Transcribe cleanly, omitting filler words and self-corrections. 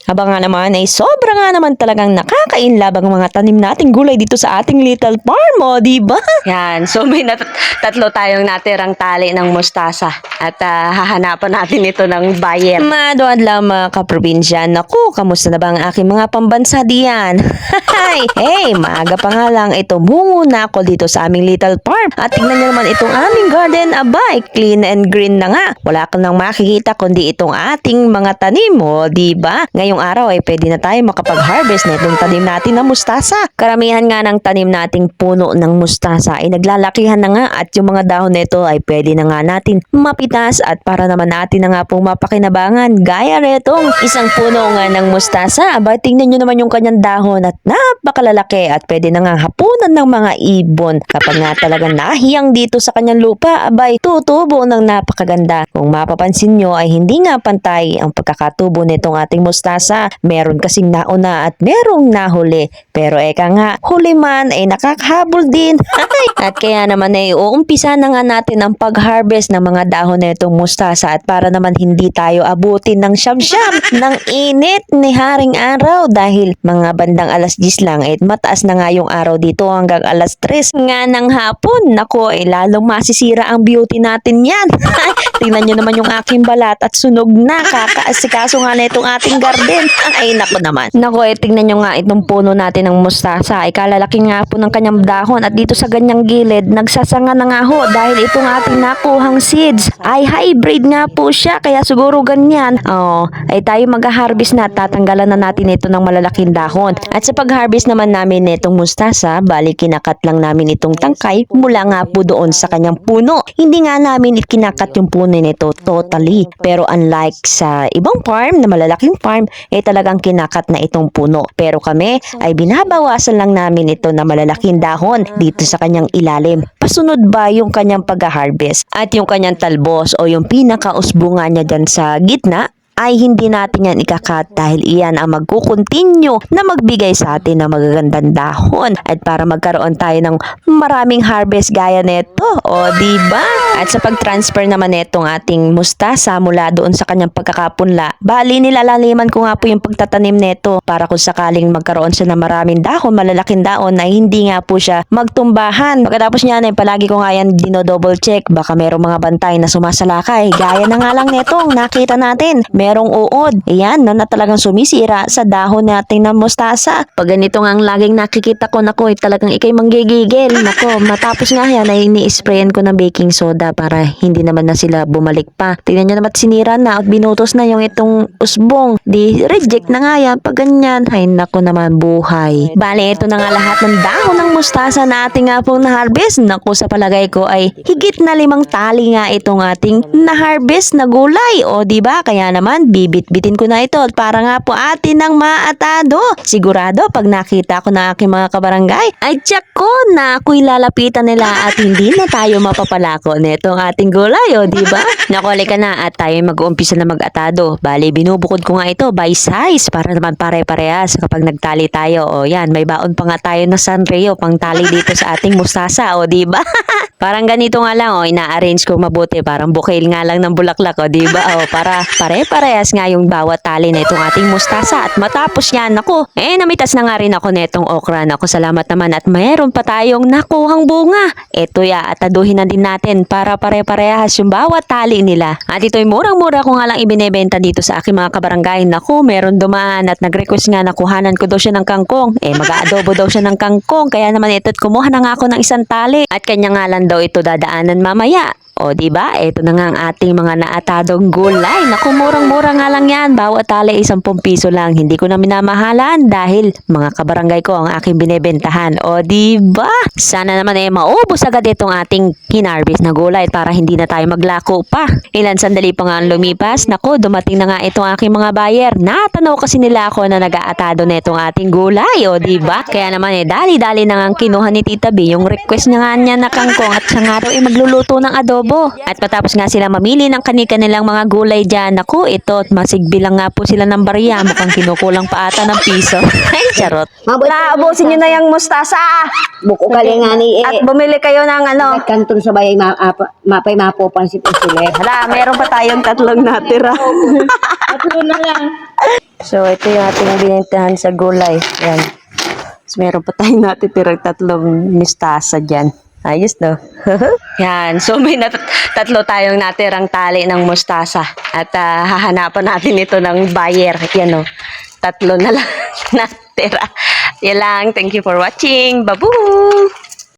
Habang nga naman ay sobra nga naman talagang nakakainlab ang mga tanim nating gulay dito sa ating little farm, o diba? Yan, so may tatlo tayong natirang tali ng mustasa at hahanapan natin ito ng buyer. Madoad lang mga kaprobinsya. Naku, kamusta na ba ang aking mga pambansa diyan? Hey, maaga pa nga lang ito mungo na ako dito sa aming little farm. At tingnan nyo naman itong aming garden, abay, clean and green na nga. Wala kang nang makikita kundi itong ating mga tanim, o diba? Ngayong araw ay pwede na tayo makapag-harvest na itong tanim natin na mustasa. Karamihan nga ng tanim nating puno ng mustasa ay naglalakihan na nga at yung mga dahon nito ay pwede na nga natin mapitas at para naman natin na nga pong mapakinabangan. Gaya netong isang puno nga ng mustasa. Aba, tingnan nyo naman yung kanyang dahon at napakalalaki at pwede na nga hapunan ng mga ibon. Kapag nga talagang nahiyang dito sa kanyang lupa, abay, tutubo ng napakaganda. Kung mapapansin nyo ay hindi nga pantay ang pagkakatubo nitong ating mustasa. Meron kasing nauna at merong nahuli. Pero eka nga, huli man ay nakakahabol din. At kaya naman ay uumpisa na nga natin ang pag-harvest ng mga dahon na itong mustasa at para naman hindi tayo abutin ng siyam-siyam ng init ni haring araw dahil mga bandang alas 10 lang at mataas na nga yung araw dito hanggang alas 3 nga ng hapon. Nako, ay lalong masisira ang beauty natin yan. Tingnan nyo naman yung aking balat at sunog na. Kakaasikaso nga na itong ating garden. Ay, nako naman. Nako, tingnan nyo nga itong puno natin ng mustasa. Ay, kalalaki nga po ng kanyang dahon at dito sa ganyang gilid, nagsasanga na nga ho dahil itong ating nakuhang seeds ay hybrid nga po siya. Kaya siguro ganyan. Ay tayo mag-harvest na at tatanggalan na natin ito ng malalaking dahon. At sa pag-harvest naman namin itong mustasa, bali kinakat lang namin itong tangkay mula nga po doon sa kanyang puno. Hindi nga namin kinakat yung puno nito totally. Pero unlike sa ibang farm na malalaking farm, talagang kinakat na itong puno. Pero kami ay binabawasan lang namin ito na malalaking dahon dito sa kanyang ilalim. Pasunod ba yung kanyang pag-harvest at yung kanyang talbos o yung pinaka-usbunga niya dyan sa gitna, ay hindi natin yan ikakat dahil iyan ang magkukontinue na magbigay sa atin ng magagandang dahon at para magkaroon tayo ng maraming harvest gaya neto, o diba? At sa pag-transfer naman netong ating mustasa mula doon sa kanyang pagkakapunla, bali nilalaliman ko nga po yung pagtatanim neto para kung sakaling magkaroon siya ng maraming dahon, malalaking dahon ay hindi nga po siya magtumbahan. Pagkatapos niya ay palagi ko nga yan dino-double check, baka merong mga bantay na sumasalakay. Gaya na nga lang netong nakita natin, merong uod. Ayan, na talagang sumisira sa dahon natin ng mustasa. Pag ganito nga ang laging nakikita ko, nako, talagang ikay manggigigil. Nako, matapos nga yan ay ini-sprayan ko ng baking soda para hindi naman na sila bumalik pa. Tingnan nyo naman, sinira na at binutos na yung itong usbong. Di reject na nga yan. Pag ganyan, ay nako naman buhay. Bale, ito na nga lahat ng dahon ng mustasa na ating nga pong na-harvest. Nako, sa palagay ko ay higit na 5 tali nga itong ating na-harvest na gulay. O diba? Kaya naman, bibit-bitin ko na ito para nga po atin ng maatado. Sigurado pag nakita ko na aking mga kabarangay, ay tiyak ko na ako'y lalapitan nila at hindi na tayo mapapalako netong ating gulay, o diba? Nakuli ka na at tayo mag-uumpisa na mag-atado. Bali, binubukod ko nga ito by size para naman pare-parehas kapag nagtali tayo. O yan, may baon pa nga tayo na Sanrio pang tali dito sa ating mustasa, o diba? Parang ganito nga lang, ina-arrange ko mabuti, parang bouquet nga lang ng bulaklak, o diba? O para pare-parehas nga yung bawat tali na itong ating mustasa. At matapos yan, ako, namitas na nga rin ako netong okra. Ako, salamat naman at mayroon pa tayong nakuhang bunga. Ito ya, ataduhin na din natin para pare-parehas yung bawat tali nila. At ito'y murang-mura ko nga lang ibinebenta dito sa aking mga kabarangay. Naku, meron dumaan at nag-request nga na kuhanan ko daw siya ng kangkong. Mag-aadobo daw siya ng kangkong. Kaya naman ito't kumuha na nga ako ng isang tali. At kanya nga lang daw ito dadaanan mamaya. O diba? Ito na nga ang ating mga naatadong gulay. Naku, murang-mura nga lang yan. Bawat tali 10 piso lang. Hindi ko na minamahalan dahil mga kabarangay ko ang aking binebentahan. O diba? Sana naman maubos agad itong ating hinarvest na gulay para hindi na tayo maglako pa. Ilan sandali pa nga ang lumipas. Naku, dumating na nga itong aking mga buyer. Natanaw kasi nila ako na nag-aatado na itong ating gulay. O diba? Kaya naman dali-dali na nga kinuha ni Tita B yung request niya nga niya na kangkong at siya nga daw magluluto ng adobo. adobo. At patapos nga sila mamili ng kanilang mga gulay dyan. Naku, ito, masigbilang nga po sila ng barya. Mukhang kinukulang pa ata ng piso. Ay, charot. Naabusin nyo na yung mustasa. Buko kalingani At bumili kayo ng ano. kanton sa bayay mapay mapopansin po sila. Hala, meron pa tayong tatlong natira. Tatlo na lang. So, ito yung ating binintahan sa gulay. Yan. So, meron pa tayong natitirang tatlong mistasa dyan. Ayos, no? Yan. So, may tatlo tayong natirang tali ng mustasa. At hahanapan natin ito ng buyer. Yan, no? Tatlo na lang natira. Yan lang. Thank you for watching. Babu!